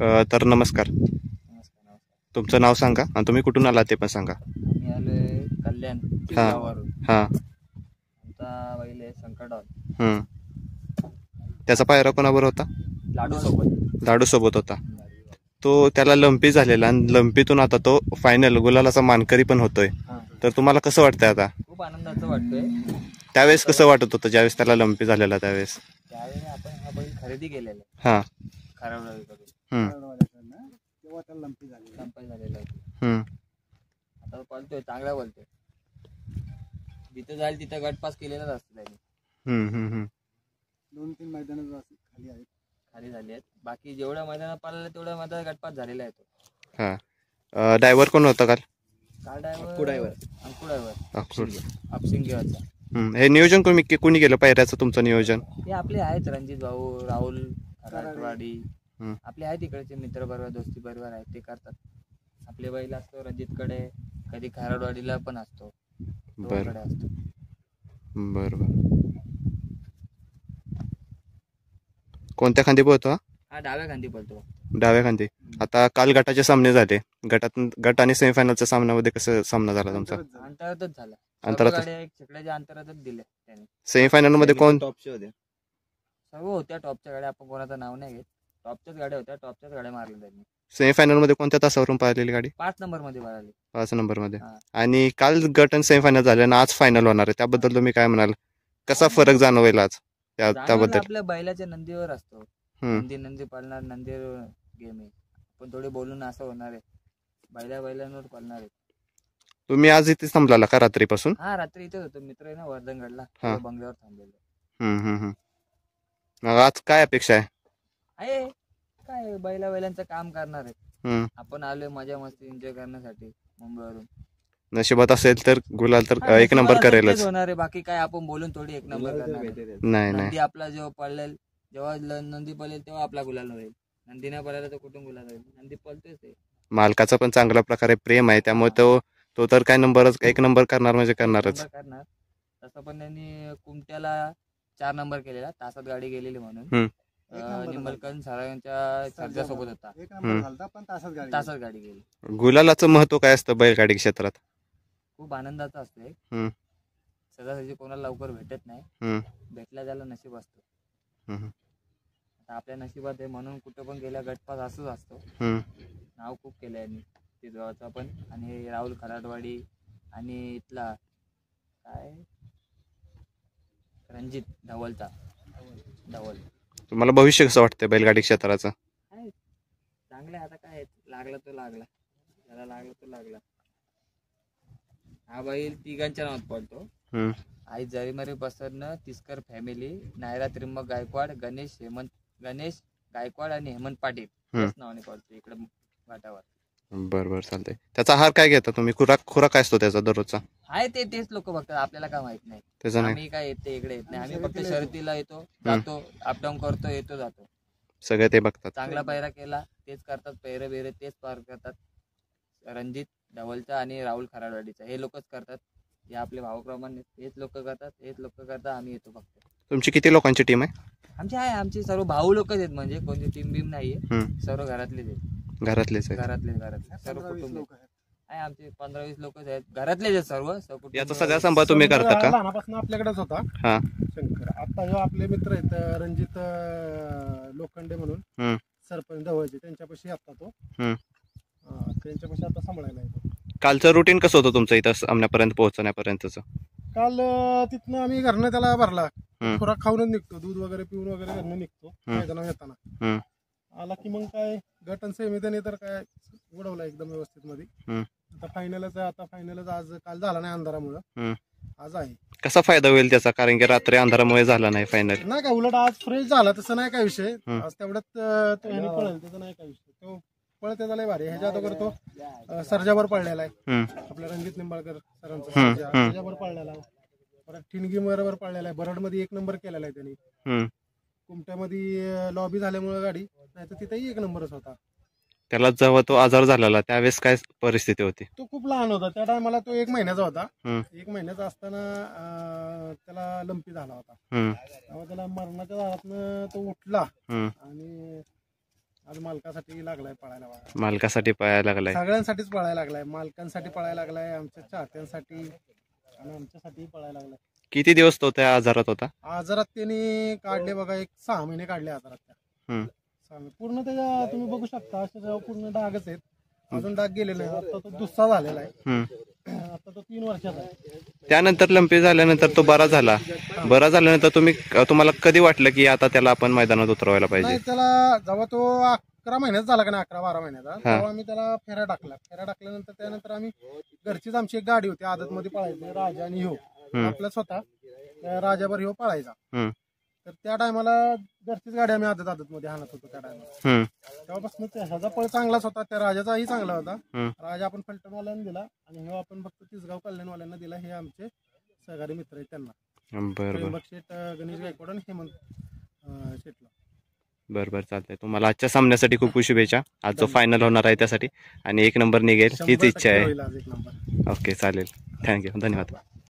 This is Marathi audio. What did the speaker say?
तर नमस्कार. नमस्कार. तुमचं नाव सांगा आणि तुम्ही कुठून आला ते पण सांगा. मी आलोय कल्याण हां चिलगाववरून. हां. आमचा बैल आहे संकटॉल. त्याचा पायरा कोणाबरोबर होता? लाडू सोबत. लाडू सोबत होता. तो त्याला लंपी झालेला आणि लंपीतून आता तो फायनल गुलालाचा मानकरी पण होतोय. तर तुम्हाला कसं वाटतंय आता? खूप आनंदाचं वाटतोय. त्यावेळेस कसं वाटत होतं ज्यावेळेस त्याला लंपी झालेला त्यावेळेस? त्यावेळी आपण हा बैल खरेदी केलेला हां. खारवडीकडून. तेव्हा त्याला लंपी झालेला होता. आता तो पळतोय, चांगला पळतोय. जिथं जाईल तिथं गटपास केलेलाच असतो त्याने. 2-3 मैदान खाली झाली आहेत. बाकी जेवढ्या मैदानात पळाला तेवढ्या मैदानात गटपास झालेला आहे तो. हां. ड्रायव्हर कोण होता काल? अंकु ड्रायव्हर अपसिंगेवरचा. हे नियोजन कोणी केलं पायऱ्याचं तुमचं नियोजन? ते आपले आहेत रणजित भाऊ, राहुल खराटवाडी. आपले आहेत इकडचे मित्र बरोबर, दोस्ती बरोबर आहेत, ते करतात. आपले बैल असतो रणजितकडे, कधी खराटवाडीला पण असतो. बरं असतो. बरं. कोणत्या खांदी पोहतो हा डाव्या खांदी पळतो. डाव्या खांदी. आता काल गटाचे सामने झाले. गट आणि सेमीफायनलच्या सामन्यामध्ये कसं सामना झाला तुमचा? अंतरातच झाला. अंतरात शेकड्याच्या अंतरातच दिले त्याने. सेमीफायनल मध्ये कोण? टॉपचे होते सर्व होत्या टॉपच्या गाड्या. आपण कोणाचं नाव नाही घेत. टॉपच्याच गाड्या होत्या. टॉपच्याच गाड्या मारल्या त्यांनी. सेमीफायनल मध्ये कोणत्या तासावरून पाहिलेली गाडी? 5 नंबर मध्ये पळाली. 5 नंबर मध्ये. हा. आणि काल गट आणि सेमीफायनल झाले आणि आज फायनल होणार आहे, त्याबद्दल तुम्ही काय म्हणाल? कसा फरक जाणवेल आज त्याबद्दल? आपल्या बैलाच्या नंदीवर असतो. नंदी पाळणार, नंदी गेम आहे. पण थोडे बोलून असं होणार आहे, बैलांवर पाळणार आहे. तुम्ही आज इथे थांबला का रात्रीपासून? हा, रात्री इथेच होतो. मित्र आहे ना वर्धनगडला, बंगल्यावर थांबलेलो. मग आज काय अपेक्षा आहे? काय बैलांचं काम करणार आहे. आपण आलोय मजा मस्ती एन्जॉय करण्यासाठी मुंबईवरून. नशिबात असेल तर गुलाल तर एक नंबर करेलच होणार आहे. बाकी काय आपण बोलून थोडी एक नंबर करणार. नाही. आपला जेव्हा पळेल, जेव्हा नंदी पळेल तेव्हा आपला गुलाल होईल. नंदी नाही पळायला तर कुठून गुलाल होईल? नंदी पळतोय ते. मालकाचा पण चांगल्या प्रकारे प्रेम आहे, त्यामुळे तो तर काय एक नंबर करणार म्हणजे करणारच. तसं पण त्यांनी कुमट्याला 4 नंबर केलेला, तासात गाडी गेलेली म्हणून. निंबलकन सरांच्या सर्जासोबत होता. तासात गाडी गेली. गुलालाचं महत्व काय असतं बैलगाडी क्षेत्रात? खूप आनंदाचं असते. सहजासहजी कोणाला लवकर भेटत नाही. भेटला त्याला नशीब असतो. आता आपल्या नशिबात आहे म्हणून कुठं पण गेल्या गटपास असंच असतो. नाव खूप केलं यांनी तिसगावचा पण, आणि राहुल खराटवाडी आणि इथला काय रणजित धवलचा. तुम्हाला भविष्य कसं वाटतंय बैलगाडी क्षेत्राचं? चांगलं आहे. आता काय लागला तो लागला, त्याला लागला तो लागला. हा बैल तिघांच्या नावात पडतो. आई जरीमरी पसरनं, तिसकर फॅमिली, नायरा त्रिंबक गायकवाड, गणेश गायकवाड आणि हेमंत पाटील नावाने पडतो इकडे घाटावर. बरं चालतंय. त्याचा आहार काय घेता तुम्ही? खुराक काय असतो त्याचा दररोजचा? आहे तेच लोक बघतात, आपल्याला काय माहित नाही. आम्ही काय येते इकडे येत नाही. आम्ही फक्त शर्यतीला येतो, जातो, अपडाऊन करतो, येतो जातो. सगळे ते बघतात. चांगला पैरा केला तेच करतात, पैरे तेच पार करतात. रणजित धवलचा आणि राहुल खराडवाडीचा हे लोकच करतात. हे आपले भावाप्रमाणे हेच लोक करतात. आम्ही येतो फक्त. तुमची किती लोकांची टीम आहे? आमचे सर्व भाऊ लोकच आहेत, म्हणजे कोणती टीम बीम नाहीये. सर्व घरातलेच आहेत. घरातलेच सर्व कुटुंब आहे. आमचे 15-20 लोक आहेत, घरातलेच आहेत सर्व. याचा सगळा सांभाळ तुम्ही करता का? लहानापासून आपल्याकडेच होता शंकर. आता जो आपले मित्र आहेत रणजित लोखंडे म्हणून सरपंच ढवळचे, त्यांच्यापाशी आता तो त्यांच्यापाशी आता सांभाळायला येतो. कालचं रुटीन कसं होतं तुमचं इथं सामन्यापर्यंत पोहोचण्यापर्यंतच? काल तिथनं आम्ही घरनं त्याला भरला, खुराक खाऊनच निघतो, दूध वगैरे पिऊन वगैरे घरनं निघतो मैदानावर येताना. आला की मग काय गट आणि सेमी त्याने तर काय उडवला एकदम व्यवस्थित मध्ये. आता फायनलच आज काल झाला नाही अंधारामुळं, आज आहे. कसा फायदा होईल त्याचा? कारण की रात्री अंधारामुळे झाला नाही फायनल. नाही काय, उलट आज फ्रेश झाला, तसं नाही काय विषय. आज तेवढ्यात तो ह्याने पळेल, त्याचा नाही काय विषय. तो पळ त्याचा लय भारी. ह्याच्या अगोदर तो सर्जावर पळलेला आहे, आपल्या रणजित निंबाळकर सरांचा सर्जावर पळलेला आहे. परत ठिणगी बरोबर पळलेला आहे. बरडमध्ये 1 नंबर केलेला आहे त्यांनी. कुमट्यामध्ये लॉबी झाल्यामुळे गाडी, नाही तर तिथेही 1 नंबरच होता. त्याला जेव्हा तो आजार झालेला त्यावेळेस काय परिस्थिती होती? तो खूप लहान होता त्या टायमाला. तो 1 महिन्याचा होता. 1 महिन्याचा असताना त्याला लंपी झाला होता. तेव्हा त्याला मरणाच्या दारातनं तो उठला आणि आज मालकासाठी लागलाय पळायला बघा. मालकासाठी पळायला लागलाय. सगळ्यांसाठीच पळायला लागलाय, मालकांसाठी पळायला लागलाय, आमच्या चाहत्यांसाठी आणि आमच्यासाठी पळायला लागलाय. किती दिवस तो त्या आजारात होता? आजारात त्यांनी काढले बघा, एक 6 महिने काढले आजारात त्या. हम्म. 6 महिने पूर्ण त्याच्या तुम्ही बघू शकता अशा पूर्ण डागच आहेत, अजून डाग गेलेले नाही. आता तो दुसरा झालेला आहे, हम्म. आता तो 3 वर्षाचा आहे. त्यानंतर लंपी झाल्यानंतर तो बरा झाल्यानंतर तुम्हाला कधी वाटलं की आता त्याला आपण मैदानात उतरवायला पाहिजे? नाही, त्याला जेव्हा तो 11 महिन्याचा झाला का नाही, 11-12 महिन्याचा, तेव्हा आम्ही त्याला फेऱ्या टाकल्यानंतर त्यानंतर आम्ही घरचीच आमची एक गाडी होती आदत मध्ये पळायची, राजा आणि ह्यो आपला स्वतः त्या राजाभर ह्यो पळायचा. हम्म. तर त्या टायमाला घरचीच गाडी आम्ही आदत मध्ये आणत होतो त्या टायमाला. हम्म. तेव्हापासून ह्याचा पळ चांगलाच होता, त्या राजाचाही चांगला होता. हम्म. राजा आपण फलटणवाल्यांना दिला आणि ह्यो आपण फक्त तिसगाव कल्याणवाल्यांना दिला. हे आमचे सहकारी मित्र आहेत त्यांना, बरं त्र्यंबक शेठ, गणेश गायकवाड आणि हेमंत शेठला. बरं चालतंय. तुम्हाला आजच्या सामन्यासाठी खूप खूप शुभेच्छा. आज जो फायनल होणार आहे त्यासाठी आणि 1 नंबर निघेल हीच 100% इच्छा आहे. होईल आज 1 नंबर. ओके चालेल. थँक्यू. धन्यवाद.